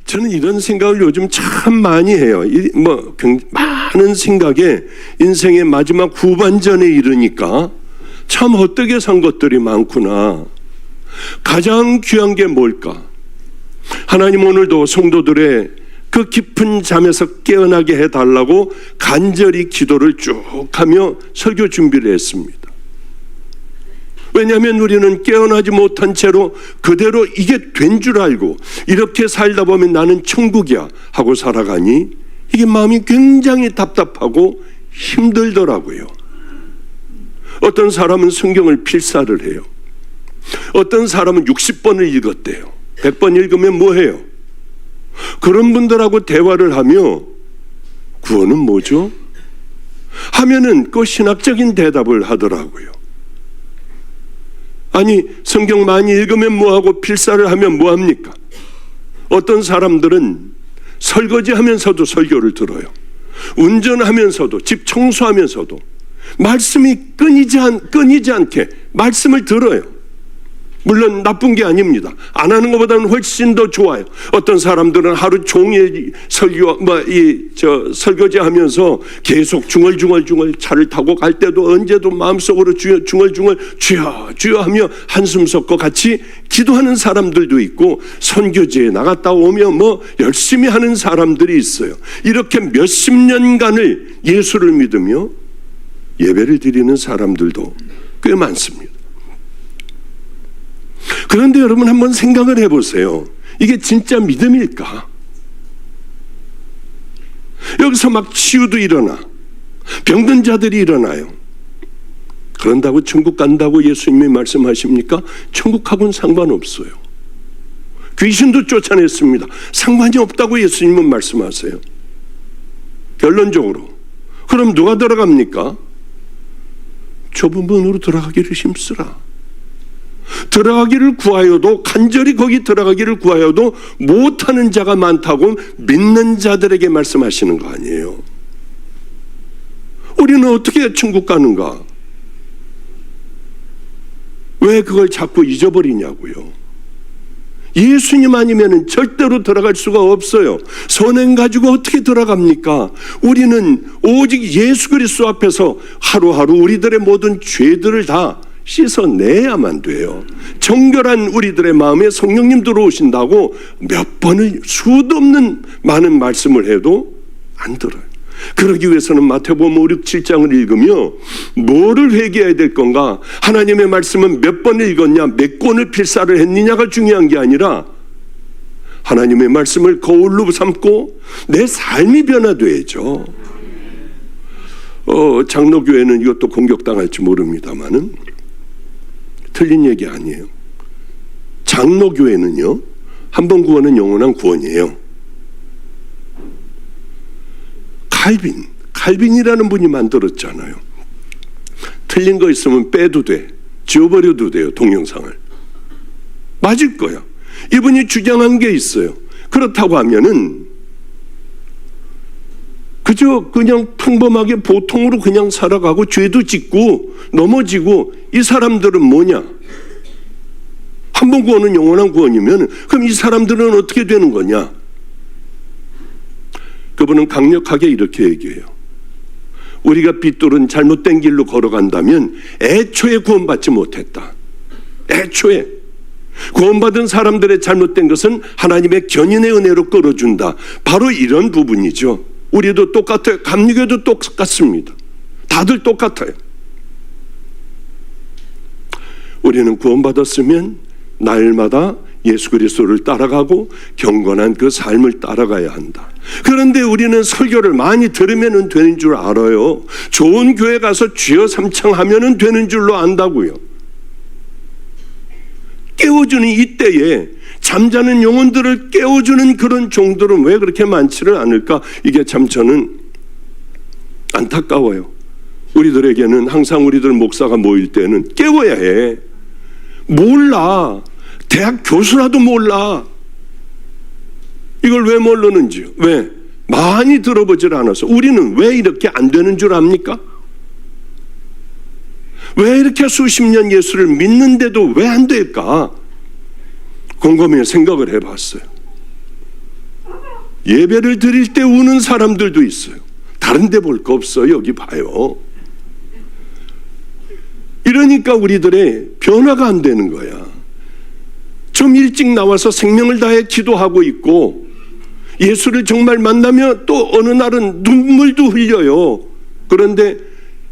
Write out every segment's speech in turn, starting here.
저는 이런 생각을 요즘 참 많이 해요. 많은 생각에 인생의 마지막 후반전에 이르니까 참 헛되게 산 것들이 많구나. 가장 귀한 게 뭘까? 하나님 오늘도 성도들의 그 깊은 잠에서 깨어나게 해달라고 간절히 기도를 쭉 하며 설교 준비를 했습니다. 왜냐하면 우리는 깨어나지 못한 채로 그대로 이게 된 줄 알고 이렇게 살다 보면 나는 천국이야 하고 살아가니 이게 마음이 굉장히 답답하고 힘들더라고요. 어떤 사람은 성경을 필사를 해요. 어떤 사람은 60번을 읽었대요. 100번 읽으면 뭐해요? 그런 분들하고 대화를 하며 구원은 뭐죠? 하면은 그 신학적인 대답을 하더라고요. 아니 성경 많이 읽으면 뭐하고 필사를 하면 뭐합니까? 어떤 사람들은 설거지하면서도 설교를 들어요. 운전하면서도 집 청소하면서도 말씀이 끊이지 않게 말씀을 들어요. 물론 나쁜 게 아닙니다. 안 하는 것보다는 훨씬 더 좋아요. 어떤 사람들은 하루 종일 설거지하면서 계속 중얼중얼 차를 타고 갈 때도 언제도 마음속으로 중얼중얼 주여 하며 한숨 섞고 같이 기도하는 사람들도 있고 선교지에 나갔다 오면 열심히 하는 사람들이 있어요. 이렇게 몇십 년간을 예수를 믿으며 예배를 드리는 사람들도 꽤 많습니다. 그런데 여러분 한번 생각을 해보세요. 이게 진짜 믿음일까? 여기서 막 치유도 일어나 병든 자들이 일어나요. 그런다고 천국 간다고 예수님이 말씀하십니까? 천국하고는 상관없어요. 귀신도 쫓아냈습니다. 상관이 없다고 예수님은 말씀하세요. 결론적으로 그럼 누가 들어갑니까? 좁은 문으로 들어가기를 힘쓰라. 들어가기를 구하여도 간절히 거기 들어가기를 구하여도 못하는 자가 많다고 믿는 자들에게 말씀하시는 거 아니에요. 우리는 어떻게 천국 가는가? 왜 그걸 자꾸 잊어버리냐고요. 예수님 아니면 절대로 들어갈 수가 없어요. 선행 가지고 어떻게 들어갑니까? 우리는 오직 예수 그리스도 앞에서 하루하루 우리들의 모든 죄들을 다 씻어내야만 돼요. 정결한 우리들의 마음에 성령님 들어오신다고 몇 번을 수도 없는 많은 말씀을 해도 안 들어요. 그러기 위해서는 마태복음 5, 6, 7장을 읽으며 뭐를 회개해야 될 건가? 하나님의 말씀은 몇 번 읽었냐, 몇 권을 필사를 했느냐가 중요한 게 아니라 하나님의 말씀을 거울로 삼고 내 삶이 변화돼야죠. 장로교회는 이것도 공격당할지 모릅니다만은 틀린 얘기 아니에요. 장로교회는요, 한 번 구원은 영원한 구원이에요. 칼빈이라는 분이 만들었잖아요. 틀린 거 있으면 빼도 돼, 지워버려도 돼요. 동영상을 맞을 거야. 이분이 주장한 게 있어요. 그렇다고 하면은 그저 그냥 평범하게 보통으로 그냥 살아가고 죄도 짓고 넘어지고 이 사람들은 뭐냐? 한 번 구원은 영원한 구원이면 그럼 이 사람들은 어떻게 되는 거냐? 그분은 강력하게 이렇게 얘기해요. 우리가 빗돌은 잘못된 길로 걸어간다면 애초에 구원받지 못했다. 애초에 구원받은 사람들의 잘못된 것은 하나님의 견인의 은혜로 끌어준다. 바로 이런 부분이죠. 우리도 똑같아요. 감리교도 똑같습니다. 다들 똑같아요. 우리는 구원받았으면 날마다 예수 그리스도를 따라가고 경건한 그 삶을 따라가야 한다. 그런데 우리는 설교를 많이 들으면 되는 줄 알아요. 좋은 교회 가서 주여 삼창하면 되는 줄로 안다고요. 깨워주는 이때에 잠자는 영혼들을 깨워주는 그런 종들은 왜 그렇게 많지를 않을까? 이게 참 저는 안타까워요. 우리들에게는 항상 우리들 목사가 모일 때는 깨워야 해. 몰라. 대학 교수라도 몰라. 이걸 왜 모르는지요? 왜? 많이 들어보질 않아서. 우리는 왜 이렇게 안 되는 줄 압니까? 왜 이렇게 수십 년 예수를 믿는데도 왜 안 될까? 곰곰이 생각을 해봤어요. 예배를 드릴 때 우는 사람들도 있어요. 다른 데 볼 거 없어. 여기 봐요. 이러니까 우리들의 변화가 안 되는 거야. 좀 일찍 나와서 생명을 다해 기도하고 있고 예수를 정말 만나면 또 어느 날은 눈물도 흘려요. 그런데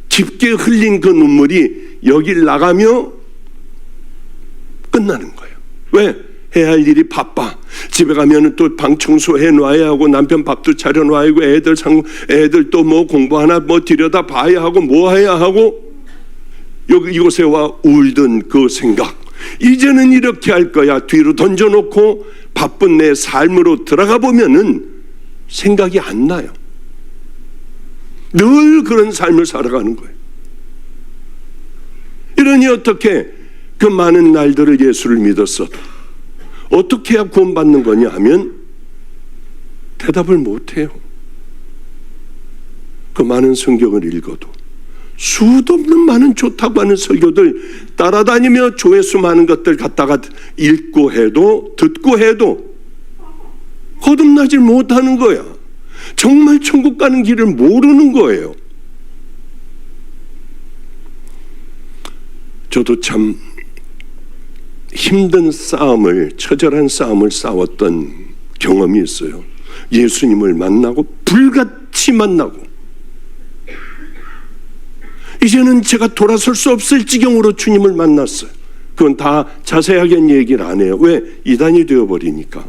깊게 흘린 그 눈물이 여길 나가며 끝나는 거예요. 왜? 해야 할 일이 바빠. 집에 가면 또 방 청소해 놔야 하고 남편 밥도 차려 놔야 하고 애들 또 뭐 공부 하나 뭐 들여다 봐야 하고 뭐 해야 하고 여기 이곳에 와 울던 그 생각, 이제는 이렇게 할 거야 뒤로 던져놓고 바쁜 내 삶으로 들어가 보면은 생각이 안 나요. 늘 그런 삶을 살아가는 거예요. 이러니 어떻게 그 많은 날들을 예수를 믿었어도 어떻게 해야 구원받는 거냐 하면 대답을 못해요. 그 많은 성경을 읽어도 수도 없는 많은 좋다고 하는 설교들 따라다니며 조회수 많은 것들 갖다가 읽고 해도 듣고 해도 거듭나질 못하는 거야. 정말 천국 가는 길을 모르는 거예요. 저도 참 힘든 싸움을, 처절한 싸움을 싸웠던 경험이 있어요. 예수님을 만나고 불같이 만나고 이제는 제가 돌아설 수 없을 지경으로 주님을 만났어요. 그건 다 자세하게 얘기를 안 해요. 왜? 이단이 되어버리니까.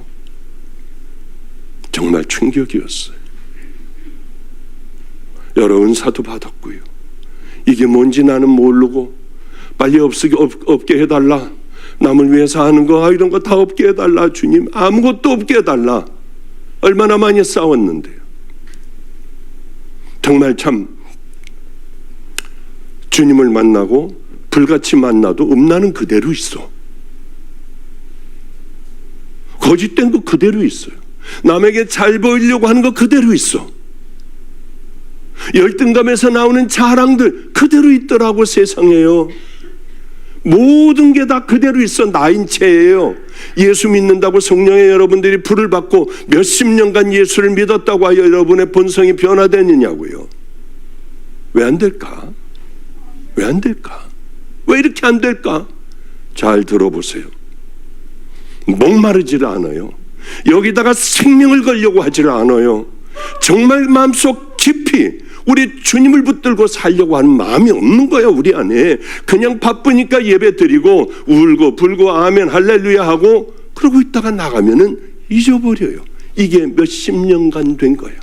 정말 충격이었어요. 여러 은사도 받았고요. 이게 뭔지 나는 모르고 빨리 없게 해달라. 남을 위해서 하는 거 이런 거 다 없게 해달라. 주님 아무것도 없게 해달라. 얼마나 많이 싸웠는데요. 정말 참 주님을 만나고 불같이 만나도 음란은 그대로 있어. 거짓된 거 그대로 있어요. 남에게 잘 보이려고 하는 거 그대로 있어. 열등감에서 나오는 자랑들 그대로 있더라고. 세상에요. 모든 게 다 그대로 있어. 나인 채예요. 예수 믿는다고 성령의 여러분들이 불을 받고 몇십 년간 예수를 믿었다고 하여 여러분의 본성이 변화되느냐고요. 왜 안 될까? 왜 안 될까? 왜 이렇게 안 될까? 잘 들어보세요. 목마르지를 않아요. 여기다가 생명을 걸려고 하지를 않아요. 정말 마음속 깊이 우리 주님을 붙들고 살려고 하는 마음이 없는 거야. 우리 안에 그냥 바쁘니까 예배 드리고 울고 불고 아멘 할렐루야 하고 그러고 있다가 나가면은 잊어버려요. 이게 몇십 년간 된 거야.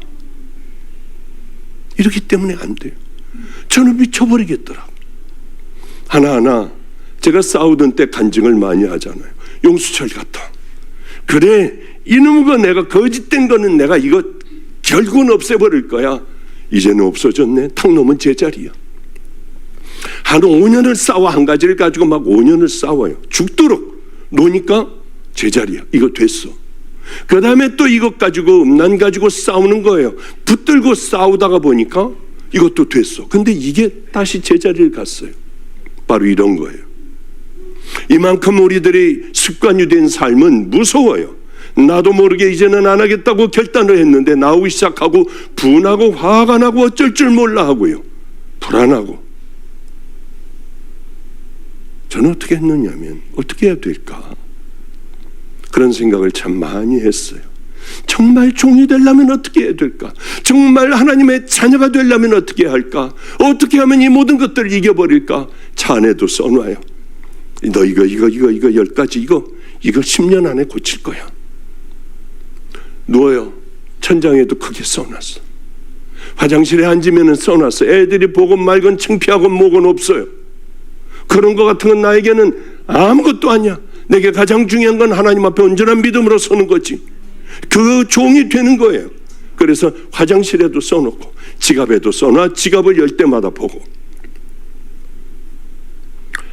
이렇기 때문에 안 돼요. 저는 미쳐버리겠더라고. 하나하나 제가 싸우던 때 간증을 많이 하잖아요. 용수철 같아. 그래 이놈의 거 내가 거짓된 거는 내가 이거 결국은 없애버릴 거야. 이제는 없어졌네. 탁놈은 제자리야. 한 5년을 싸워. 한 가지를 가지고 막 5년을 싸워요. 죽도록 노니까 제자리야. 이거 됐어. 그 다음에 또 이것 가지고 음란 가지고 싸우는 거예요. 붙들고 싸우다가 보니까 이것도 됐어. 근데 이게 다시 제자리를 갔어요. 바로 이런 거예요. 이만큼 우리들이 습관이 된 삶은 무서워요. 나도 모르게 이제는 안 하겠다고 결단을 했는데 나오기 시작하고 분하고 화가 나고 어쩔 줄 몰라 하고요. 불안하고. 저는 어떻게 했느냐면 어떻게 해야 될까? 그런 생각을 참 많이 했어요. 정말 종이 되려면 어떻게 해야 될까? 정말 하나님의 자녀가 되려면 어떻게 할까? 어떻게 하면 이 모든 것들을 이겨버릴까? 차 안에도 써놔요. 너 이거 10가지 이거 10년 안에 고칠 거야. 누워요. 천장에도 크게 써놨어. 화장실에 앉으면 써놨어. 애들이 보건 말건 창피하건 뭐건 없어요. 그런 거 같은 건 나에게는 아무것도 아니야. 내게 가장 중요한 건 하나님 앞에 온전한 믿음으로 서는 거지. 그 종이 되는 거예요. 그래서 화장실에도 써놓고 지갑에도 써놔. 지갑을 열 때마다 보고.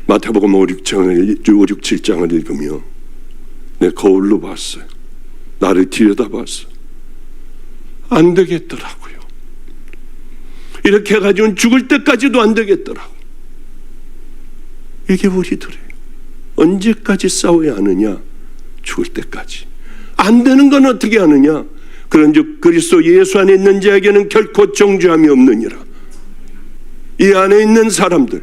마태복음 5, 6, 7장을 읽으며 내 거울로 봤어요. 나를 들여다봤어. 안 되겠더라고요. 이렇게 해가지고는 죽을 때까지도 안 되겠더라고. 이게 우리들이에요. 언제까지 싸워야 하느냐? 죽을 때까지. 안 되는 건 어떻게 하느냐? 그런즉 그리스도 예수 안에 있는 자에게는 결코 정죄함이 없느니라. 이 안에 있는 사람들,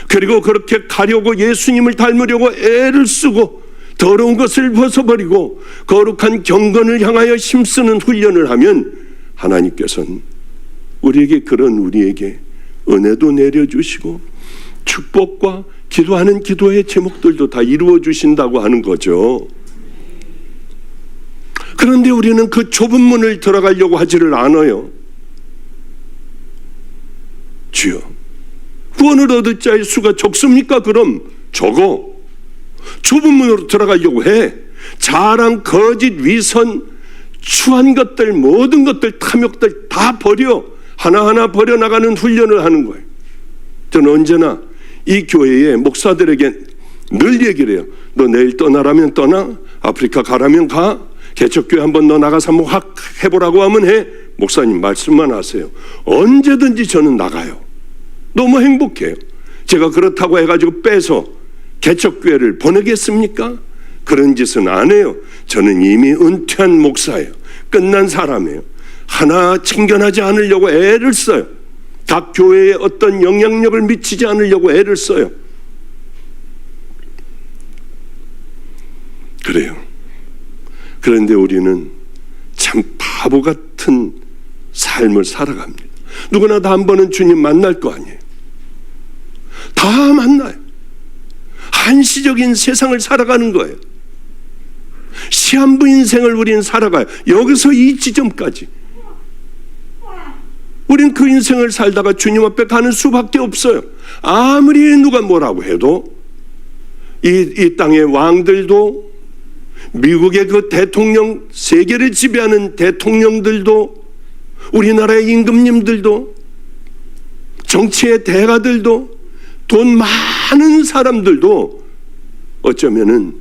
그리고 그렇게 가려고 예수님을 닮으려고 애를 쓰고 더러운 것을 벗어버리고 거룩한 경건을 향하여 힘쓰는 훈련을 하면 하나님께서는 우리에게 은혜도 내려주시고 축복과 기도하는 기도의 제목들도 다 이루어 주신다고 하는 거죠. 그런데 우리는 그 좁은 문을 들어가려고 하지를 않아요. 주여, 구원을 얻을 자의 수가 적습니까? 그럼 적어. 좁은 문으로 들어가려고 해. 자랑, 거짓, 위선, 추한 것들, 모든 것들, 탐욕들 다 버려. 하나하나 버려나가는 훈련을 하는 거예요. 저는 언제나 이 교회의 목사들에게 늘 얘기를 해요. 너 내일 떠나라면 떠나, 아프리카 가라면 가, 개척교회 한번 너 나가서 한번 확 해보라고 하면 해. 목사님 말씀만 하세요. 언제든지 저는 나가요. 너무 행복해요. 제가 그렇다고 해가지고 빼서 개척교회를 보내겠습니까? 그런 짓은 안 해요. 저는 이미 은퇴한 목사예요. 끝난 사람이에요. 하나 참견하지 않으려고 애를 써요. 각 교회에 어떤 영향력을 미치지 않으려고 애를 써요. 그래요. 그런데 우리는 참 바보 같은 삶을 살아갑니다. 누구나 다 한 번은 주님 만날 거 아니에요. 다 만나요. 한시적인 세상을 살아가는 거예요. 시한부 인생을 우리는 살아가요. 여기서 이 지점까지. 우린 그 인생을 살다가 주님 앞에 가는 수밖에 없어요. 아무리 누가 뭐라고 해도 이 땅의 왕들도, 미국의 그 대통령, 세계를 지배하는 대통령들도, 우리나라의 임금님들도, 정치의 대가들도, 돈 많은 사람들도 어쩌면은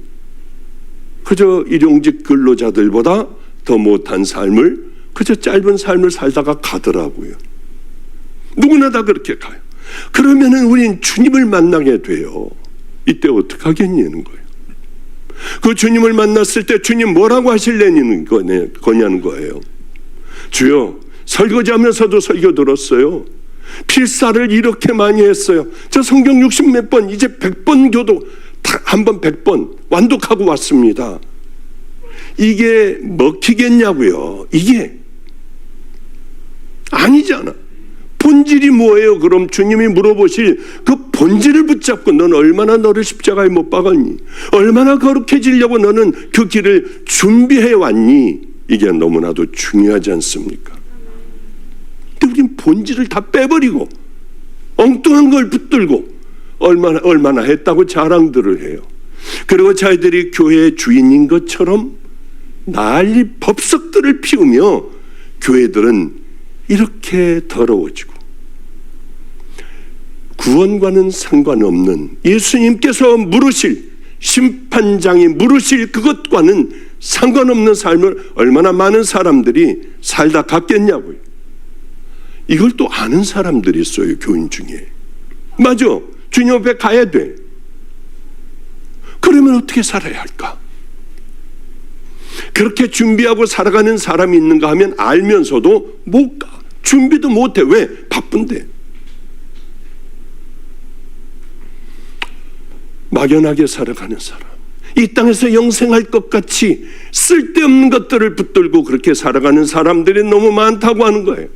그저 일용직 근로자들보다 더 못한 삶을, 그저 짧은 삶을 살다가 가더라고요. 누구나 다 그렇게 가요. 그러면은 우린 주님을 만나게 돼요. 이때 어떻게 하겠냐는 거예요. 그 주님을 만났을 때 주님 뭐라고 하실래냐는 거냐는 거예요. 주여, 설거지하면서도 설교 들었어요. 필사를 이렇게 많이 했어요. 저 성경 60몇 번, 이제 100번 교도 한 번 100번 완독하고 왔습니다. 이게 먹히겠냐고요. 이게 아니잖아. 본질이 뭐예요? 그럼 주님이 물어보실 그 본질을 붙잡고 넌 얼마나 너를 십자가에 못 박았니? 얼마나 거룩해지려고 너는 그 길을 준비해 왔니? 이게 너무나도 중요하지 않습니까? 근데 우린 본질을 다 빼버리고 엉뚱한 걸 붙들고 얼마나 했다고 자랑들을 해요. 그리고 자기들이 교회의 주인인 것처럼 난리 법석들을 피우며 교회들은 이렇게 더러워지고 구원과는 상관없는 예수님께서 물으실, 심판장이 물으실 그것과는 상관없는 삶을 얼마나 많은 사람들이 살다 갔겠냐고요. 이걸 또 아는 사람들이 있어요. 교인 중에. 맞아, 주님 앞에 가야 돼. 그러면 어떻게 살아야 할까? 그렇게 준비하고 살아가는 사람이 있는가 하면 알면서도 못 가. 준비도 못해. 왜? 바쁜데. 막연하게 살아가는 사람, 이 땅에서 영생할 것 같이 쓸데없는 것들을 붙들고 그렇게 살아가는 사람들이 너무 많다고 하는 거예요.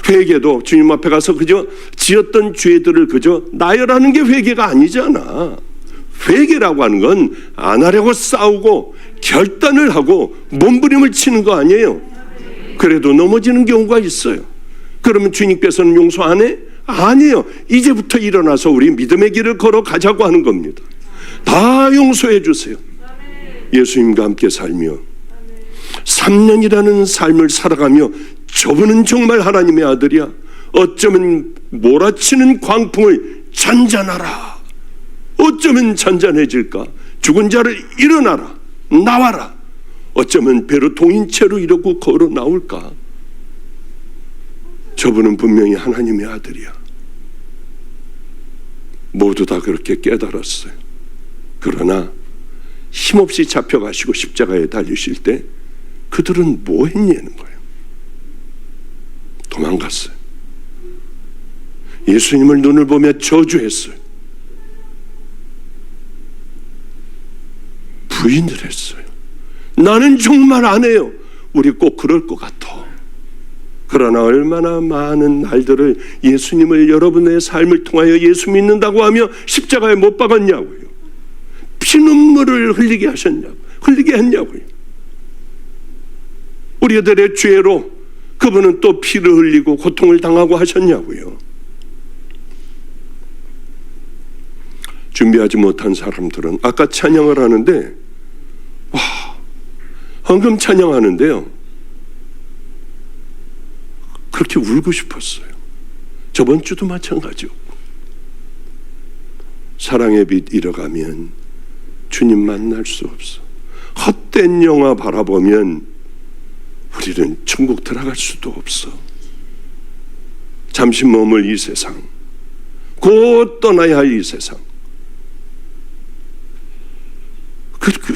회개도 주님 앞에 가서 그저 지었던 죄들을 그저 나열하는 게 회개가 아니잖아. 회개라고 하는 건 안 하려고 싸우고 결단을 하고 몸부림을 치는 거 아니에요. 그래도 넘어지는 경우가 있어요. 그러면 주님께서는 용서 안 해? 아니에요. 이제부터 일어나서 우리 믿음의 길을 걸어가자고 하는 겁니다. 다 용서해 주세요. 예수님과 함께 살며 3년이라는 삶을 살아가며 저분은 정말 하나님의 아들이야. 어쩌면 몰아치는 광풍을 잔잔하라. 어쩌면 잔잔해질까? 죽은 자를 일어나라. 나와라. 어쩌면 배로 동인 채로 이러고 걸어 나올까? 저분은 분명히 하나님의 아들이야. 모두 다 그렇게 깨달았어요. 그러나 힘없이 잡혀가시고 십자가에 달리실 때 그들은 뭐 했냐는 거예요. 도망갔어요. 예수님을 눈을 보며 저주했어요. 부인을 했어요. 나는 정말 안 해요. 우리 꼭 그럴 것 같아. 그러나 얼마나 많은 날들을 예수님을 여러분의 삶을 통하여 예수 믿는다고 하며 십자가에 못 박았냐고요. 피눈물을 흘리게 했냐고요. 우리들의 죄로 그분은 또 피를 흘리고 고통을 당하고 하셨냐고요. 준비하지 못한 사람들은 아까 찬양을 하는데 헌금 찬양하는데요, 그렇게 울고 싶었어요. 저번 주도 마찬가지였고. 사랑의 빛 잃어가면 주님 만날 수 없어. 헛된 영화 바라보면 우리는 천국 들어갈 수도 없어. 잠시 머물 이 세상, 곧 떠나야 할 이 세상,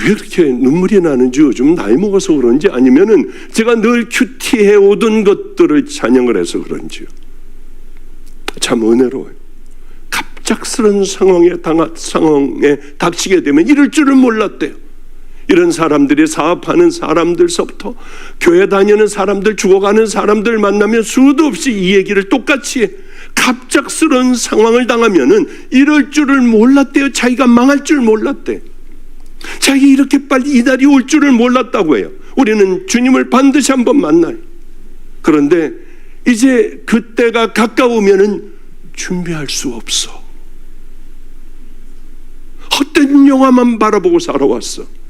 왜 이렇게 눈물이 나는지 요즘 나이 먹어서 그런지 아니면은 제가 늘 큐티해 오던 것들을 찬양을 해서 그런지요. 참 은혜로워요. 갑작스런 상황에 닥치게 되면 이럴 줄을 몰랐대요. 이런 사람들이 사업하는 사람들서부터 교회 다니는 사람들, 죽어가는 사람들 만나면 수도 없이 이 얘기를 똑같이 해. 갑작스러운 상황을 당하면은 이럴 줄을 몰랐대요. 자기가 망할 줄 몰랐대. 자기 이렇게 빨리 이 날이 올 줄을 몰랐다고 해요. 우리는 주님을 반드시 한번 만나요. 그런데 이제 그때가 가까우면은 준비할 수 없어. 헛된 영화만 바라보고 살아왔어.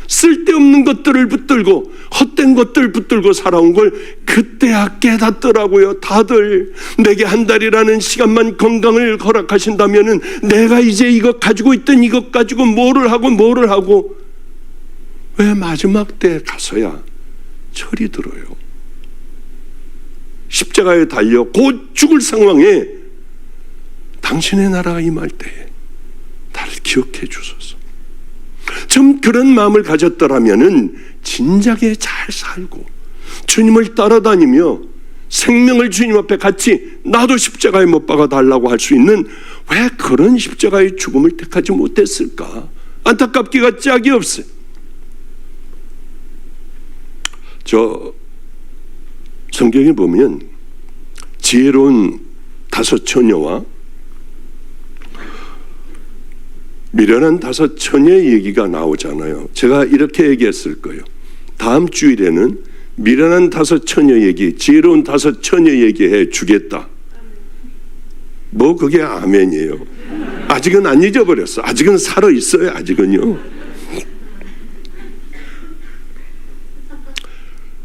쓸데없는 것들을 붙들고 헛된 것들 붙들고 살아온 걸 그때야 깨닫더라고요. 다들 내게 한 달이라는 시간만 건강을 허락하신다면은 내가 이제 이것 가지고 있던 이것 가지고 뭐를 하고 왜 마지막 때 가서야 철이 들어요. 십자가에 달려 곧 죽을 상황에 당신의 나라가 임할 때에 나를 기억해 주소서. 좀 그런 마음을 가졌더라면은 진작에 잘 살고 주님을 따라다니며 생명을 주님 앞에 같이 나도 십자가에 못 박아 달라고 할 수 있는, 왜 그런 십자가의 죽음을 택하지 못했을까? 안타깝기가 짝이 없어요. 저 성경에 보면 지혜로운 5 처녀와 미련한 5 처녀의 얘기가 나오잖아요. 제가 이렇게 얘기했을 거예요. 다음 주일에는 미련한 5 처녀 얘기, 지혜로운 5 처녀 얘기해 주겠다. 뭐 그게 아멘이에요. 아직은 안 잊어버렸어. 아직은 살아있어요. 아직은요.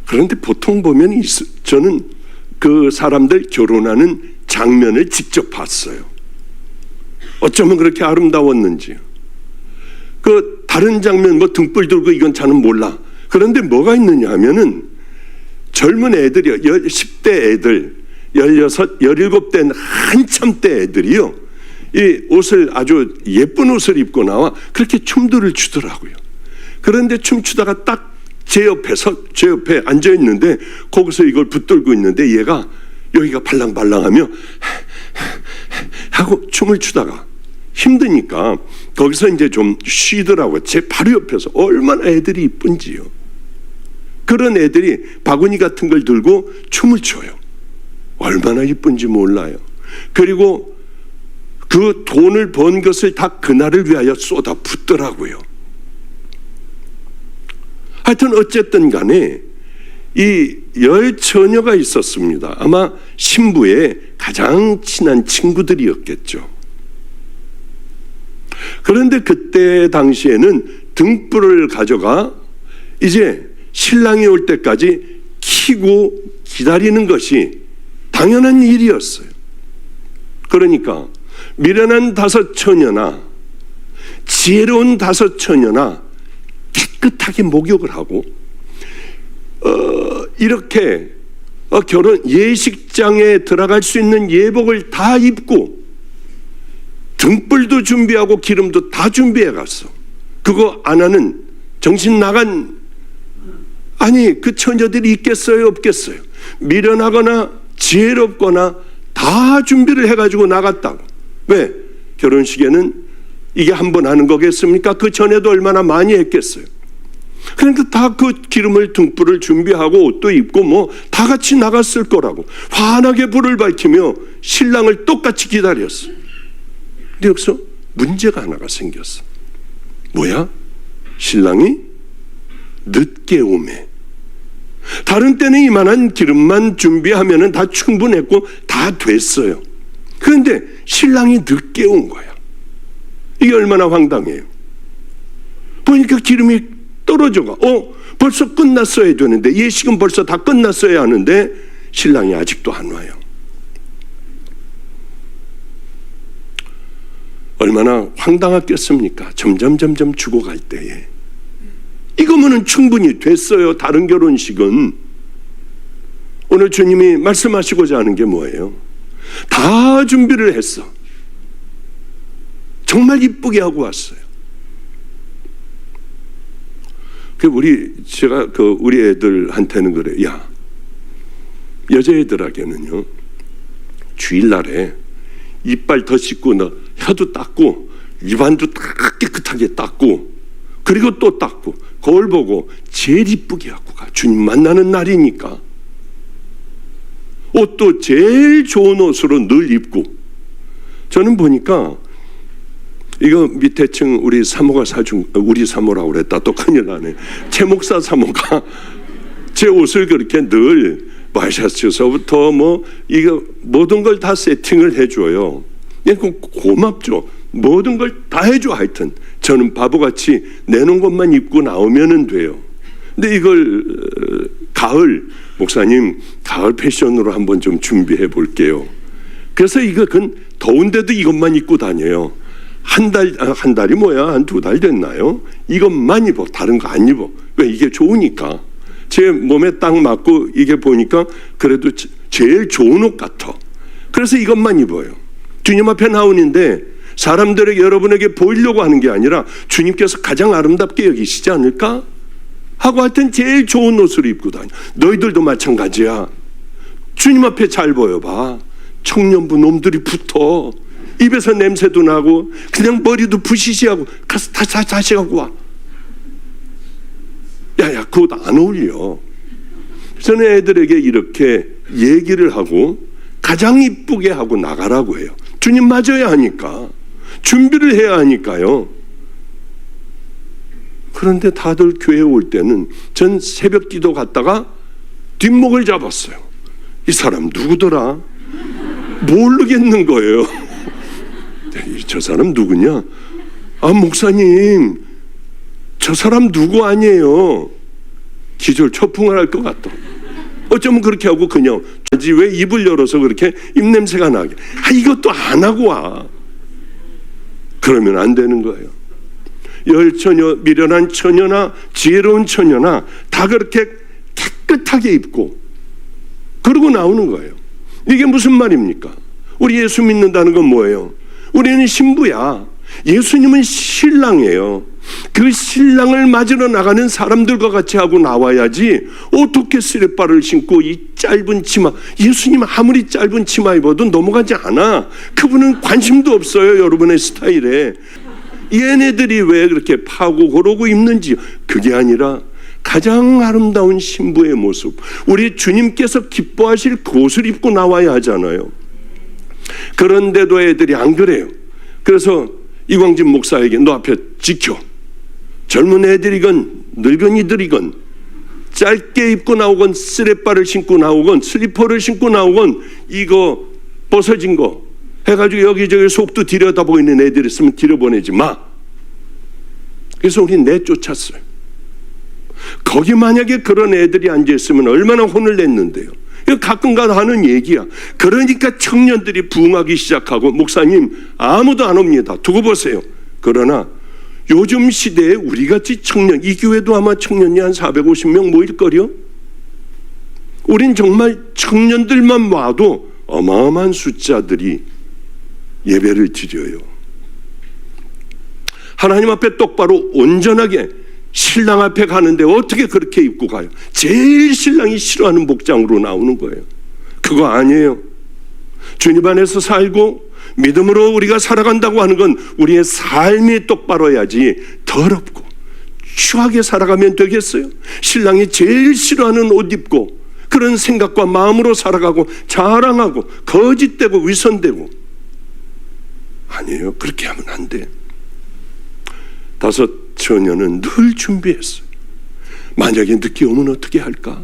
그런데 보통 보면 저는 그 사람들 결혼하는 장면을 직접 봤어요. 어쩌면 그렇게 아름다웠는지요. 그 다른 장면 뭐 등불 들고 이건 저는 몰라. 그런데 뭐가 있느냐 하면은 젊은 애들이요, 10대 애들, 16, 17대 한참 때 애들이요, 이 옷을 아주 예쁜 옷을 입고 나와 그렇게 춤들을 추더라고요. 그런데 춤추다가 딱 제 옆에 앉아 있는데 거기서 이걸 붙들고 있는데 얘가 여기가 발랑발랑하며 하고 춤을 추다가 힘드니까 거기서 이제 좀 쉬더라고요. 제 바로 옆에서. 얼마나 애들이 이쁜지요. 그런 애들이 바구니 같은 걸 들고 춤을 춰요. 얼마나 이쁜지 몰라요. 그리고 그 돈을 번 것을 다 그날을 위하여 쏟아 붓더라고요. 하여튼 어쨌든 간에 이 10처녀가 있었습니다. 아마 신부의 가장 친한 친구들이었겠죠. 그런데 그때 당시에는 등불을 가져가 이제 신랑이 올 때까지 켜고 기다리는 것이 당연한 일이었어요. 그러니까 미련한 5 처녀나 지혜로운 5 처녀나 깨끗하게 목욕을 하고 이렇게 결혼 예식장에 들어갈 수 있는 예복을 다 입고 등불도 준비하고 기름도 다 준비해 갔어. 그거 안 하는 정신 나간 아니 그 처녀들이 있겠어요 없겠어요? 미련하거나 지혜롭거나 다 준비를 해가지고 나갔다고. 왜? 결혼식에는 이게 한 번 하는 거겠습니까? 그 전에도 얼마나 많이 했겠어요. 그러니까 다 그 기름을 등불을 준비하고 옷도 입고 뭐 다 같이 나갔을 거라고. 환하게 불을 밝히며 신랑을 똑같이 기다렸어. 근데 여기서 문제가 하나가 생겼어. 뭐야? 신랑이 늦게 오매. 다른 때는 이만한 기름만 준비하면 다 충분했고 다 됐어요. 그런데 신랑이 늦게 온 거야. 이게 얼마나 황당해요. 보니까 기름이 떨어져가. 벌써 끝났어야 되는데, 예식은 벌써 다 끝났어야 하는데 신랑이 아직도 안 와요. 얼마나 황당하겠습니까? 점점 죽어갈 때에. 이거면은 충분히 됐어요. 다른 결혼식은. 오늘 주님이 말씀하시고자 하는 게 뭐예요? 다 준비를 했어. 정말 이쁘게 하고 왔어요. 제가 우리 애들한테는 그래. 야, 여자애들에게는요, 주일날에 이빨 더 씻고 너 혀도 닦고 입안도 딱 깨끗하게 닦고 그리고 또 닦고 거울 보고 제일 이쁘게 하고 가. 주님 만나는 날이니까. 옷도 제일 좋은 옷으로 늘 입고. 저는 보니까 이거 밑에 층 우리 사모가 사준, 우리 사모라고 그랬다. 또 큰일 나네. 최 목사 사모가 제 옷을 그렇게 늘 와이셔츠서부터 뭐 이거 모든 걸 다 세팅을 해줘요. 고맙죠. 모든 걸 다 해줘. 하여튼 저는 바보같이 내놓은 것만 입고 나오면 돼요. 근데 이걸 가을, 목사님 가을 패션으로 한번 좀 준비해 볼게요. 그래서 그건 더운데도 이것만 입고 다녀요. 한 달이 뭐야? 한 2달 됐나요? 이것만 입어. 다른 거 안 입어. 왜? 이게 좋으니까. 제 몸에 딱 맞고 이게 보니까 그래도 제일 좋은 옷 같아. 그래서 이것만 입어요. 주님 앞에 나오는데 사람들에게, 여러분에게 보이려고 하는 게 아니라 주님께서 가장 아름답게 여기시지 않을까? 하고 하여튼 제일 좋은 옷을 입고 다녀. 너희들도 마찬가지야. 주님 앞에 잘 보여봐. 청년부 놈들이 붙어. 입에서 냄새도 나고 그냥 머리도 부시시하고 가서 다시 갖고 와. 야야, 그거 안 어울려. 저는 애들에게 이렇게 얘기를 하고 가장 이쁘게 하고 나가라고 해요. 주님 맞아야 하니까. 준비를 해야 하니까요. 그런데 다들 교회에 올 때는 전 새벽 기도 갔다가 뒷목을 잡았어요. 이 사람 누구더라? 모르겠는 거예요. 저 사람 누구냐? 아, 목사님, 저 사람 누구 아니에요. 기절 초풍을 할 것 같다. 어쩌면 그렇게 하고 그냥 왜 입을 열어서 그렇게 입냄새가 나게. 이것도 안 하고 와. 그러면 안 되는 거예요. 열처녀, 미련한 처녀나 지혜로운 처녀나 다 그렇게 깨끗하게 입고 그러고 나오는 거예요. 이게 무슨 말입니까? 우리 예수 믿는다는 건 뭐예요? 우리는 신부야. 예수님은 신랑이에요. 그 신랑을 맞으러 나가는 사람들과 같이 하고 나와야지. 어떻게 쓰레빠를 신고 이 짧은 치마, 예수님 아무리 짧은 치마 입어도 넘어가지 않아. 그분은 관심도 없어요, 여러분의 스타일에. 얘네들이 왜 그렇게 파고 그러고 입는지. 그게 아니라 가장 아름다운 신부의 모습, 우리 주님께서 기뻐하실 그 옷을 입고 나와야 하잖아요. 그런데도 애들이 안 그래요. 그래서 이광진 목사에게 너 앞에 지켜. 젊은 애들이건 늙은이들이건 짧게 입고 나오건 쓰레빠를 신고 나오건 슬리퍼를 신고 나오건 이거 벗어진 거 해가지고 여기저기 속도 들여다 보이는 애들 있으면 들여보내지 마. 그래서 우리 내쫓았어요. 거기 만약에 그런 애들이 앉아있으면 얼마나 혼을 냈는데요. 가끔가다 하는 얘기야. 그러니까 청년들이 부흥하기 시작하고 목사님 아무도 안 옵니다. 두고 보세요. 그러나 요즘 시대에 우리같이 청년, 이 교회도 아마 청년이 한 450명 모일걸요. 우린 정말 청년들만 와도 어마어마한 숫자들이 예배를 드려요. 하나님 앞에 똑바로 온전하게 신랑 앞에 가는데 어떻게 그렇게 입고 가요? 제일 신랑이 싫어하는 복장으로 나오는 거예요. 그거 아니에요. 주님 안에서 살고 믿음으로 우리가 살아간다고 하는 건 우리의 삶이 똑바로 해야지 더럽고 추하게 살아가면 되겠어요? 신랑이 제일 싫어하는 옷 입고 그런 생각과 마음으로 살아가고 자랑하고 거짓되고 위선되고, 아니에요. 그렇게 하면 안 돼. 5 처녀는 늘 준비했어요. 만약에 늦게 오면 어떻게 할까?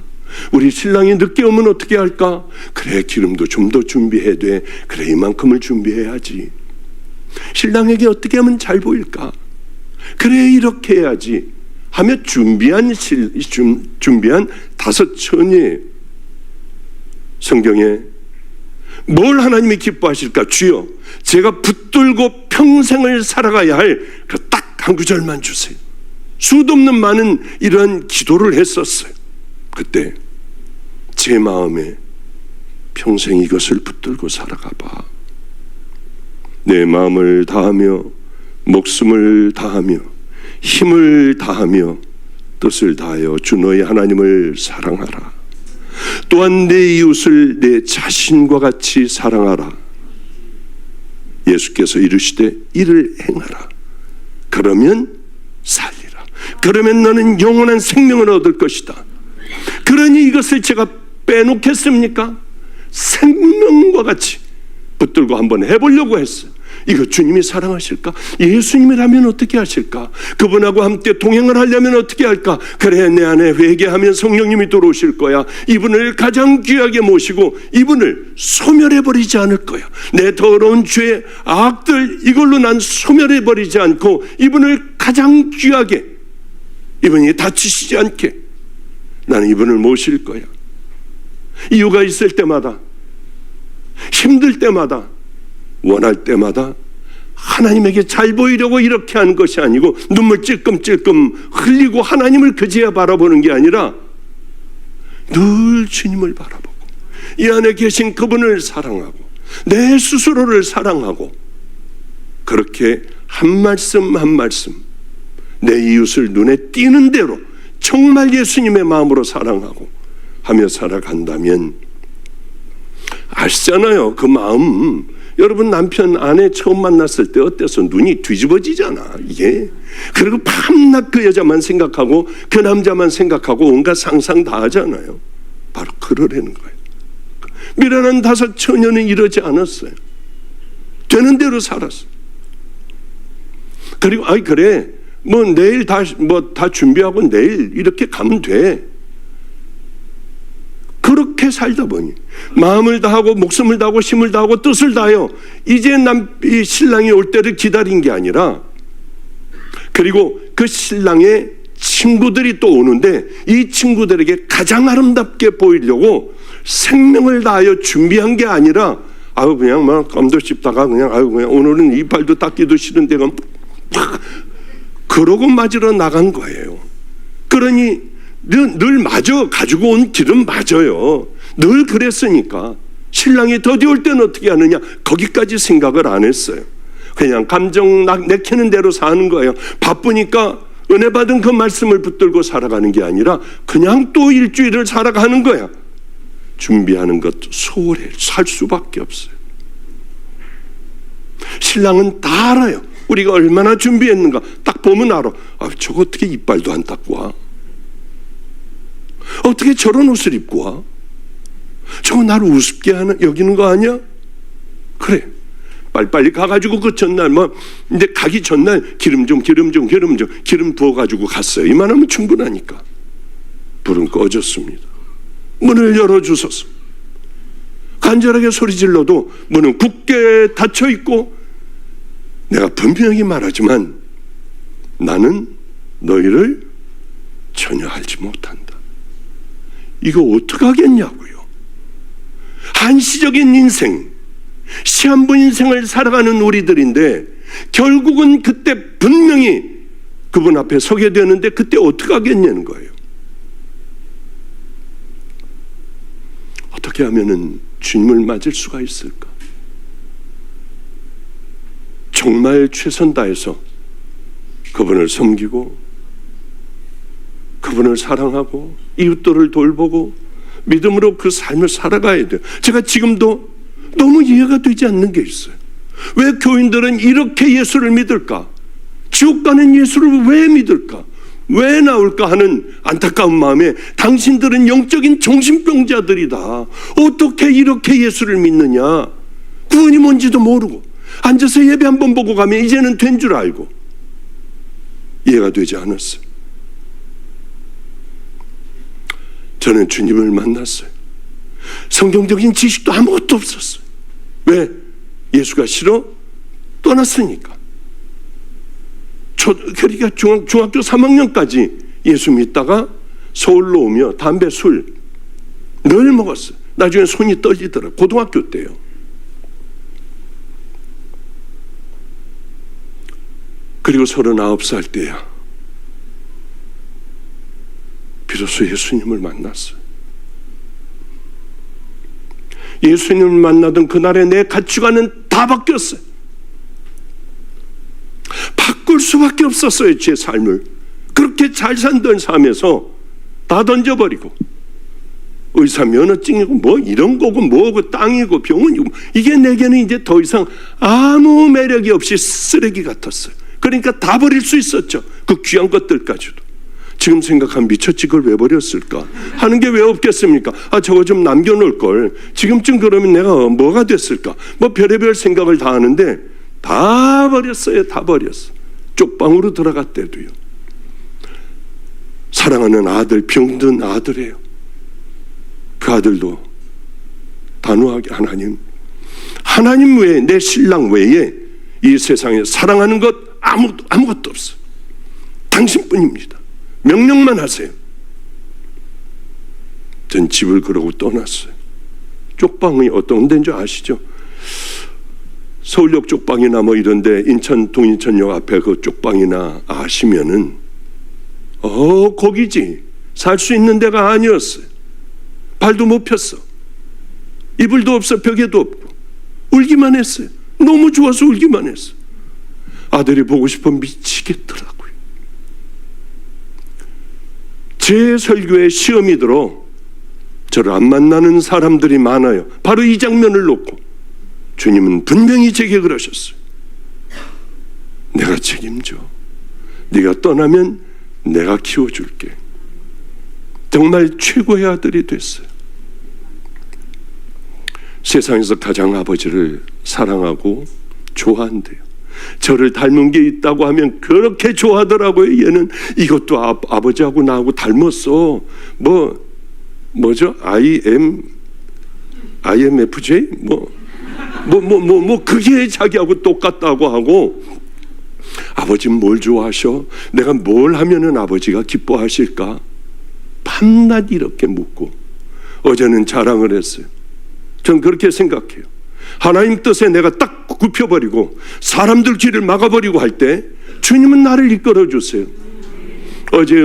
우리 신랑이 늦게 오면 어떻게 할까? 그래, 기름도 좀 더 준비해야 돼. 그래, 이만큼을 준비해야지. 신랑에게 어떻게 하면 잘 보일까? 그래, 이렇게 해야지 하며 준비한 5 처녀예요. 성경에 뭘 하나님이 기뻐하실까? 주여, 제가 붙들고 평생을 살아가야 할 그 딱 한 구절만 주세요. 수도 없는 많은 이런 기도를 했었어요. 그때 제 마음에 평생 이것을 붙들고 살아가 봐. 내 마음을 다하며 목숨을 다하며 힘을 다하며 뜻을 다하여 주 너의 하나님을 사랑하라. 또한 내 이웃을 내 자신과 같이 사랑하라. 예수께서 이르시되 이를 행하라. 그러면 살리라. 그러면 너는 영원한 생명을 얻을 것이다. 그러니 이것을 제가 빼놓겠습니까? 생명과 같이 붙들고 한번 해보려고 했어요. 이거 주님이 사랑하실까? 예수님이라면 어떻게 하실까? 그분하고 함께 동행을 하려면 어떻게 할까? 그래, 내 안에 회개하면 성령님이 들어오실 거야. 이분을 가장 귀하게 모시고 이분을 소멸해버리지 않을 거야. 내 더러운 죄, 악들, 이걸로 난 소멸해버리지 않고 이분을 가장 귀하게, 이분이 다치시지 않게 나는 이분을 모실 거야. 이유가 있을 때마다, 힘들 때마다, 원할 때마다 하나님에게 잘 보이려고 이렇게 하는 것이 아니고, 눈물 찔끔찔끔 흘리고 하나님을 그제야 바라보는 게 아니라 늘 주님을 바라보고 이 안에 계신 그분을 사랑하고 내 스스로를 사랑하고, 그렇게 한 말씀 한 말씀 내 이웃을 눈에 띄는 대로 정말 예수님의 마음으로 사랑하고 하며 살아간다면, 아시잖아요. 그 마음. 여러분, 남편 아내 처음 만났을 때 어때서? 눈이 뒤집어지잖아, 이게. 그리고 밤낮 그 여자만 생각하고 그 남자만 생각하고 온갖 상상 다 하잖아요. 바로 그러라는 거예요. 미련한 5 처녀는 이러지 않았어요. 되는 대로 살았어요. 그리고 그래, 뭐 내일 다 준비하고 내일 이렇게 가면 돼. 그렇게 살다 보니 마음을 다하고 목숨을 다하고 힘을 다하고 뜻을 다하여 이제 이 신랑이 올 때를 기다린 게 아니라, 그리고 그 신랑의 친구들이 또 오는데 이 친구들에게 가장 아름답게 보이려고 생명을 다하여 준비한 게 아니라, 그냥 막 껌도 씹다가 그냥 오늘은 이빨도 닦기도 싫은데 그러고 맞으러 나간 거예요. 그러니 늘 맞아. 가지고 온 길은 맞아요. 늘 그랬으니까. 신랑이 더디 올 때는 어떻게 하느냐, 거기까지 생각을 안 했어요. 그냥 감정 내키는 대로 사는 거예요. 바쁘니까 은혜 받은 그 말씀을 붙들고 살아가는 게 아니라 그냥 또 일주일을 살아가는 거야. 준비하는 것도 소홀해 살 수밖에 없어요. 신랑은 다 알아요. 우리가 얼마나 준비했는가 딱 보면 알아. 저거 어떻게 이빨도 안 닦고 와? 어떻게 저런 옷을 입고 와? 저거 나를 우습게 여기는 거 아니야? 그래, 빨리빨리 가가지고 그 전날 이제 가기 전날 기름 부어가지고 갔어요. 이만하면 충분하니까. 불은 꺼졌습니다. 문을 열어주소서. 간절하게 소리 질러도 문은 굳게 닫혀 있고, 내가 분명히 말하지만 나는 너희를 전혀 알지 못한다. 이거 어떡하겠냐고요. 한시적인 인생, 시한부 인생을 살아가는 우리들인데 결국은 그때 분명히 그분 앞에 서게 되는데 그때 어떡하겠냐는 거예요. 어떻게 하면은 주님을 맞을 수가 있을까? 정말 최선 다해서 그분을 섬기고 그분을 사랑하고 이웃들을 돌보고 믿음으로 그 삶을 살아가야 돼요. 제가 지금도 너무 이해가 되지 않는 게 있어요. 왜 교인들은 이렇게 예수를 믿을까? 지옥 가는 예수를 왜 믿을까? 왜 나올까 하는 안타까운 마음에 당신들은 영적인 정신병자들이다. 어떻게 이렇게 예수를 믿느냐? 구원이 뭔지도 모르고 앉아서 예배 한번 보고 가면 이제는 된 줄 알고 이해가 되지 않았어요. 저는 주님을 만났어요. 성경적인 지식도 아무것도 없었어요. 왜? 예수가 싫어? 떠났으니까. 그러니까 중학교 3학년까지 예수 믿다가 서울로 오며 담배, 술 늘 먹었어요. 나중에 손이 떨리더라. 고등학교 때요. 그리고 39살 때야 비로소 예수님을 만났어요. 예수님을 만나던 그날에 내 가치관은 다 바뀌었어요. 바꿀 수밖에 없었어요. 제 삶을. 그렇게 잘 살던 삶에서 다 던져버리고 의사 면허증이고 뭐 이런 거고 뭐고 땅이고 병원이고 이게 내게는 이제 더 이상 아무 매력이 없이 쓰레기 같았어요. 그러니까 다 버릴 수 있었죠. 그 귀한 것들까지도. 지금 생각하면 미쳤지 그걸 왜 버렸을까 하는 게 왜 없겠습니까? 저거 좀 남겨놓을 걸. 지금쯤 그러면 내가 뭐가 됐을까? 뭐 별의별 생각을 다 하는데 다 버렸어요. 다 버렸어. 쪽방으로 들어갔대도요. 사랑하는 아들, 병든 아들이에요. 그 아들도 단호하게 하나님 외에, 내 신랑 외에 이 세상에 사랑하는 것 아무것도 없어요. 당신뿐입니다. 명령만 하세요. 전 집을 그러고 떠났어요. 쪽방이 어떤 데인 줄 아시죠? 서울역 쪽방이나 뭐 이런데 인천 동인천역 앞에 그 쪽방이나 아시면은 거기지. 살 수 있는 데가 아니었어요. 발도 못 폈어. 이불도 없어. 벽에도 없고. 울기만 했어요. 너무 좋아서 울기만 했어. 아들이 보고 싶어 미치겠더라고요. 제 설교에 시험이 들어 저를 안 만나는 사람들이 많아요. 바로 이 장면을 놓고 주님은 분명히 제게 그러셨어요. 내가 책임져. 네가 떠나면 내가 키워줄게. 정말 최고의 아들이 됐어요. 세상에서 가장 아버지를 사랑하고 좋아한대요. 저를 닮은 게 있다고 하면 그렇게 좋아하더라고요. 얘는 이것도 아버지하고 나하고 닮았어. 뭐죠? IMFJ? 그게 자기하고 똑같다고 하고, 아버지는 뭘 좋아하셔? 내가 뭘 하면은 아버지가 기뻐하실까? 밤낮 이렇게 묻고, 어제는 자랑을 했어요. 전 그렇게 생각해요. 하나님 뜻에 내가 딱 굽혀버리고 사람들 길을 막아버리고 할 때 주님은 나를 이끌어 주세요. 어제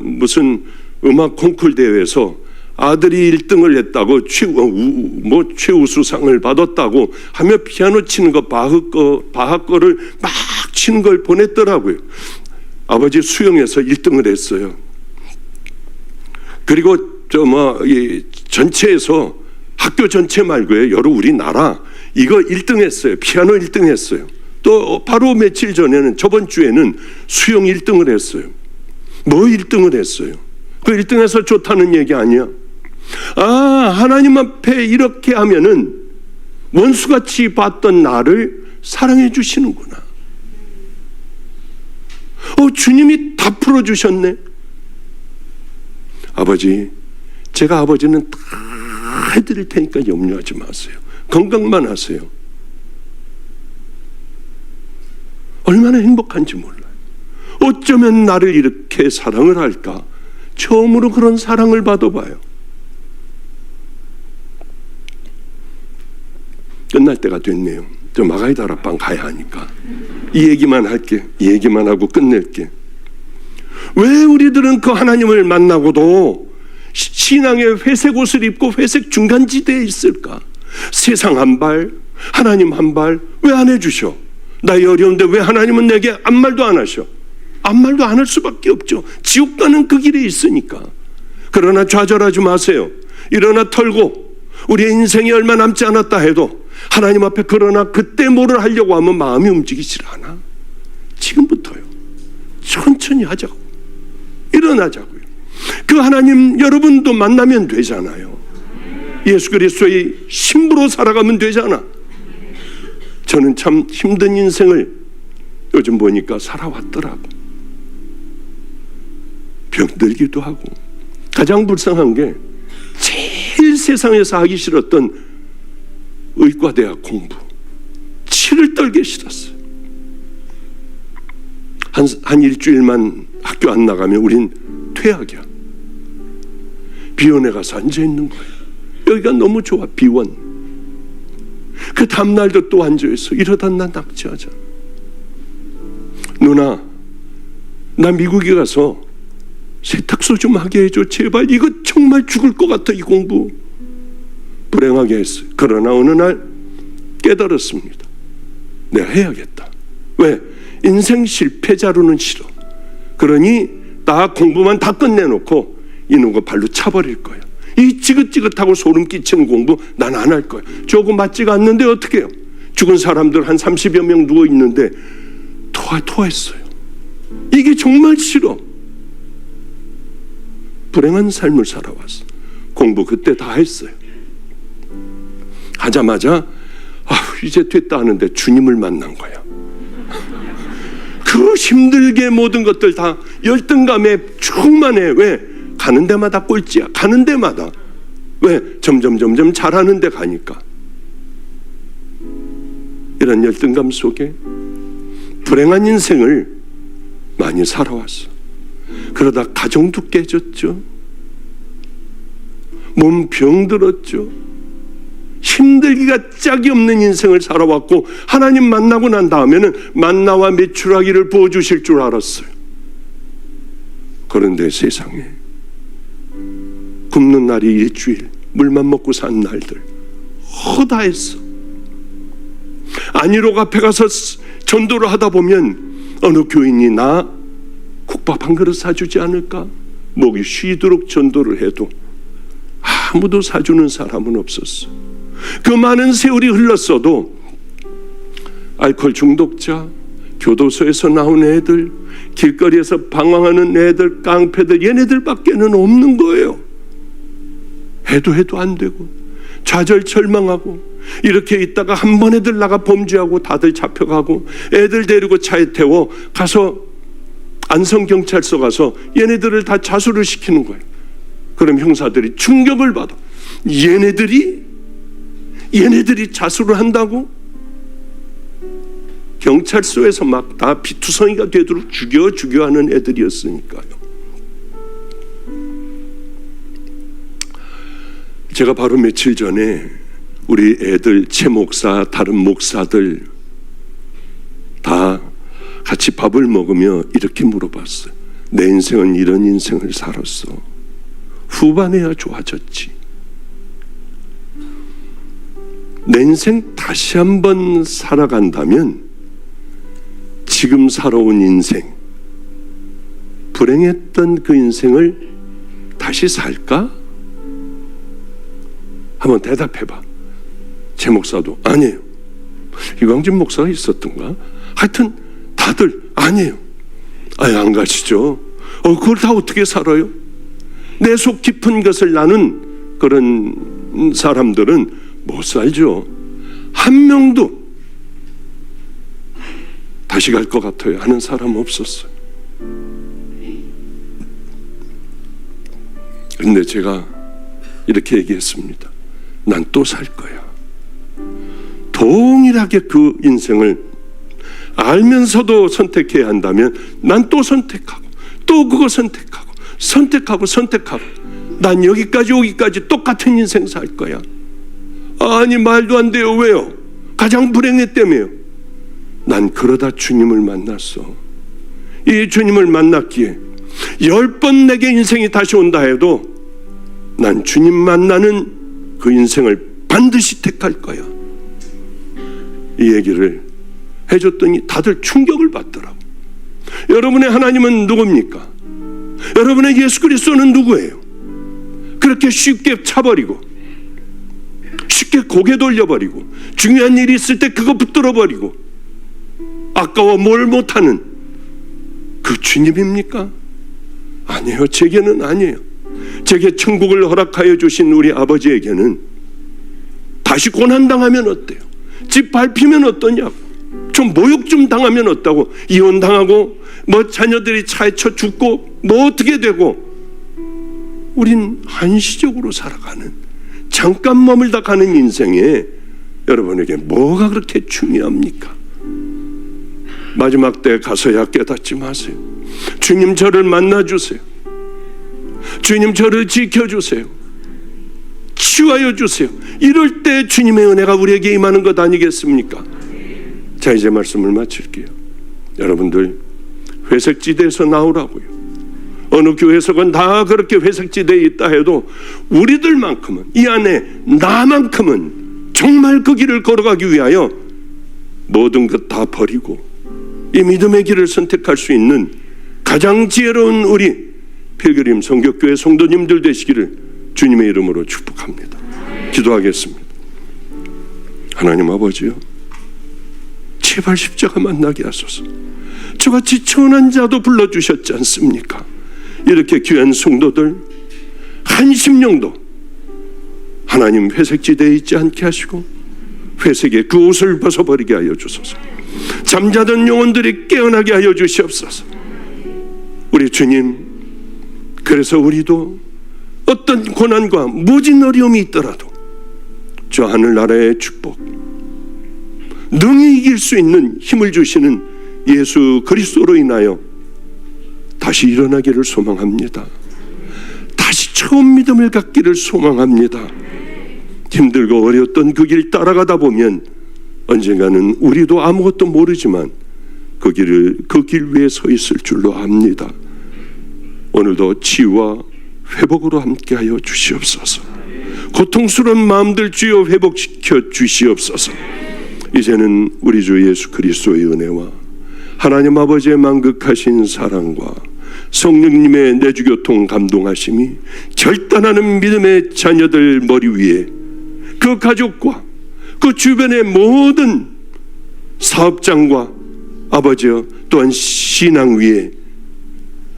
무슨 음악 콩쿨 대회에서 아들이 1등을 했다고 최우수상을 받았다고 하며 피아노 치는 거 바하 거를 막 치는 걸 보냈더라고요. 아버지 수영에서 1등을 했어요. 그리고 전체에서 학교 전체 말고요. 여러 우리나라 이거 1등 했어요. 피아노 1등 했어요. 또 바로 며칠 전에는 저번 주에는 수영 1등을 했어요. 뭐 1등을 했어요. 그 1등해서 좋다는 얘기 아니야. 하나님 앞에 이렇게 하면은 원수같이 봤던 나를 사랑해 주시는구나. 주님이 다 풀어주셨네. 아버지, 제가 아버지는 다 해드릴 테니까 염려하지 마세요. 건강만 하세요. 얼마나 행복한지 몰라요. 어쩌면 나를 이렇게 사랑을 할까? 처음으로 그런 사랑을 받아봐요. 끝날 때가 됐네요. 저 마가이 다락방 가야 하니까 이 얘기만 할게. 이 얘기만 하고 끝낼게. 왜 우리들은 그 하나님을 만나고도 신앙의 회색 옷을 입고 회색 중간지대에 있을까? 세상 한 발, 하나님 한 발 왜 안 해주셔? 나의 어려운데 왜 하나님은 내게 아무 말도 안 하셔? 아무 말도 안 할 수밖에 없죠. 지옥 가는 그 길에 있으니까. 그러나 좌절하지 마세요. 일어나 털고 우리의 인생이 얼마 남지 않았다 해도 하나님 앞에, 그러나 그때 뭐를 하려고 하면 마음이 움직이질 않아. 지금부터요. 천천히 하자고. 일어나자고요. 그 하나님 여러분도 만나면 되잖아요. 예수 그리스도의 신부로 살아가면 되잖아. 저는 참 힘든 인생을 요즘 보니까 살아왔더라고. 병들기도 하고. 가장 불쌍한 게 제일 세상에서 하기 싫었던 의과대학 공부, 치를 떨게 싫었어요. 한 일주일만 학교 안 나가면 우린 퇴학이야. 비원에 가서 앉아있는 거예요. 여기가 너무 좋아. 비원. 그 다음날도 또 앉아있어. 이러다 나 낙제하자. 누나, 나 미국에 가서 세탁소 좀 하게 해줘. 제발. 이거 정말 죽을 것 같아, 이 공부. 불행하게 했어요. 그러나 어느 날 깨달았습니다. 내가 해야겠다. 왜? 인생 실패자로는 싫어. 그러니 나 공부만 다 끝내놓고 이놈 거 발로 차버릴 거야. 이 지긋지긋하고 소름 끼치는 공부 난 안 할 거야. 저거 맞지가 않는데 어떻게 해요? 죽은 사람들 한 30여 명 누워있는데 토했어요. 이게 정말 싫어. 불행한 삶을 살아왔어. 공부 그때 다 했어요. 하자마자 이제 됐다 하는데 주님을 만난 거야. 그 힘들게 모든 것들 다 열등감에 충만해. 왜? 가는 데마다 꼴찌야. 가는 데마다. 왜? 점점 잘하는 데 가니까. 이런 열등감 속에 불행한 인생을 많이 살아왔어. 그러다 가정도 깨졌죠. 몸 병들었죠. 힘들기가 짝이 없는 인생을 살아왔고, 하나님 만나고 난 다음에는 만나와 메추라기를 부어주실 줄 알았어요. 그런데 세상에 굶는 날이 일주일, 물만 먹고 산 날들 허다했어. 안희로 앞에 가서 전도를 하다 보면 어느 교인이 나 국밥 한 그릇 사주지 않을까? 목이 쉬도록 전도를 해도 아무도 사주는 사람은 없었어. 그 많은 세월이 흘렀어도 알코올 중독자, 교도소에서 나온 애들, 길거리에서 방황하는 애들, 깡패들, 얘네들밖에는 없는 거예요. 해도 안 되고 좌절 절망하고 이렇게 있다가 한 번 애들 나가 범죄하고 다들 잡혀가고, 애들 데리고 차에 태워 가서 안성경찰서 가서 얘네들을 다 자수를 시키는 거예요. 그럼 형사들이 충격을 받아. 얘네들이 자수를 한다고? 경찰서에서 막 다 피투성이가 되도록 죽여 하는 애들이었으니까요. 제가 바로 며칠 전에 우리 애들, 최 목사, 다른 목사들 다 같이 밥을 먹으며 이렇게 물어봤어요. 내 인생은 이런 인생을 살았어. 후반에야 좋아졌지. 내 인생 다시 한번 살아간다면 지금 살아온 인생, 불행했던 그 인생을 다시 살까? 한번 대답해봐. 제 목사도 아니에요. 이광진 목사가 있었던가? 하여튼 다들 아니에요. 안 가시죠. 그걸 다 어떻게 살아요? 내 속 깊은 것을 나눈 그런 사람들은 못 살죠. 한 명도 다시 갈 것 같아요 하는 사람 없었어요. 근데 제가 이렇게 얘기했습니다. 난 또 살 거야. 동일하게 그 인생을 알면서도 선택해야 한다면 난 또 선택하고 또 그거 선택하고 난 여기까지 오기까지 똑같은 인생 살 거야. 아니 말도 안 돼요. 왜요? 가장 불행했다며요. 난 그러다 주님을 만났어. 이 주님을 만났기에 10번 내게 인생이 다시 온다 해도 난 주님 만나는 그 인생을 반드시 택할 거야. 이 얘기를 해줬더니 다들 충격을 받더라고. 여러분의 하나님은 누굽니까? 여러분의 예수 그리스도는 누구예요? 그렇게 쉽게 차버리고 쉽게 고개 돌려버리고 중요한 일이 있을 때 그거 붙들어버리고 아까워 뭘 못하는 그 주님입니까? 아니에요. 제게는 아니에요. 제게 천국을 허락하여 주신 우리 아버지에게는 다시 고난당하면 어때요? 집 밟히면 어떠냐고, 좀 모욕 좀 당하면 어떠고, 이혼당하고 뭐 자녀들이 차에 쳐 죽고 뭐 어떻게 되고, 우린 한시적으로 살아가는, 잠깐 머물다 가는 인생에 여러분에게 뭐가 그렇게 중요합니까? 마지막 때 가서야 깨닫지 마세요. 주님 저를 만나주세요. 주님 저를 지켜주세요. 치유하여 주세요. 이럴 때 주님의 은혜가 우리에게 임하는 것 아니겠습니까? 자, 이제 말씀을 마칠게요. 여러분들 회색지대에서 나오라고요. 어느 교회석은 다 그렇게 회색지대에 있다 해도 우리들만큼은, 이 안에 나만큼은 정말 그 길을 걸어가기 위하여 모든 것 다 버리고 이 믿음의 길을 선택할 수 있는 가장 지혜로운 우리 필그림 성격교회 성도님들 되시기를 주님의 이름으로 축복합니다. 기도하겠습니다. 하나님 아버지요, 제발 십자가 만나게 하소서. 저같이 천한 자도 불러주셨지 않습니까? 이렇게 귀한 성도들 한 심령도 하나님 회색지대에 있지 않게 하시고 회색의 그 옷을 벗어버리게 하여 주소서. 잠자던 영혼들이 깨어나게 하여 주시옵소서. 우리 주님, 그래서 우리도 어떤 고난과 모진 어려움이 있더라도 저 하늘나라의 축복, 능히 이길 수 있는 힘을 주시는 예수 그리스도로 인하여 다시 일어나기를 소망합니다. 다시 처음 믿음을 갖기를 소망합니다. 힘들고 어려웠던 그 길 따라가다 보면 언젠가는 우리도 아무것도 모르지만 그 길 위에 서 있을 줄로 압니다. 오늘도 치유와 회복으로 함께하여 주시옵소서. 고통스러운 마음들 주여 회복시켜 주시옵소서. 이제는 우리 주 예수 그리스도의 은혜와 하나님 아버지의 만극하신 사랑과 성령님의 내주교통 감동하심이 결단하는 믿음의 자녀들 머리 위에, 그 가족과 그 주변의 모든 사업장과 아버지여 또한 신앙 위에,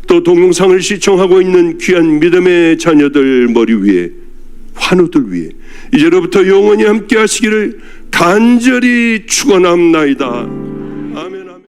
또 동영상을 시청하고 있는 귀한 믿음의 자녀들 머리 위에, 환우들 위에 이제로부터 영원히 함께 하시기를 간절히 축원합나이다.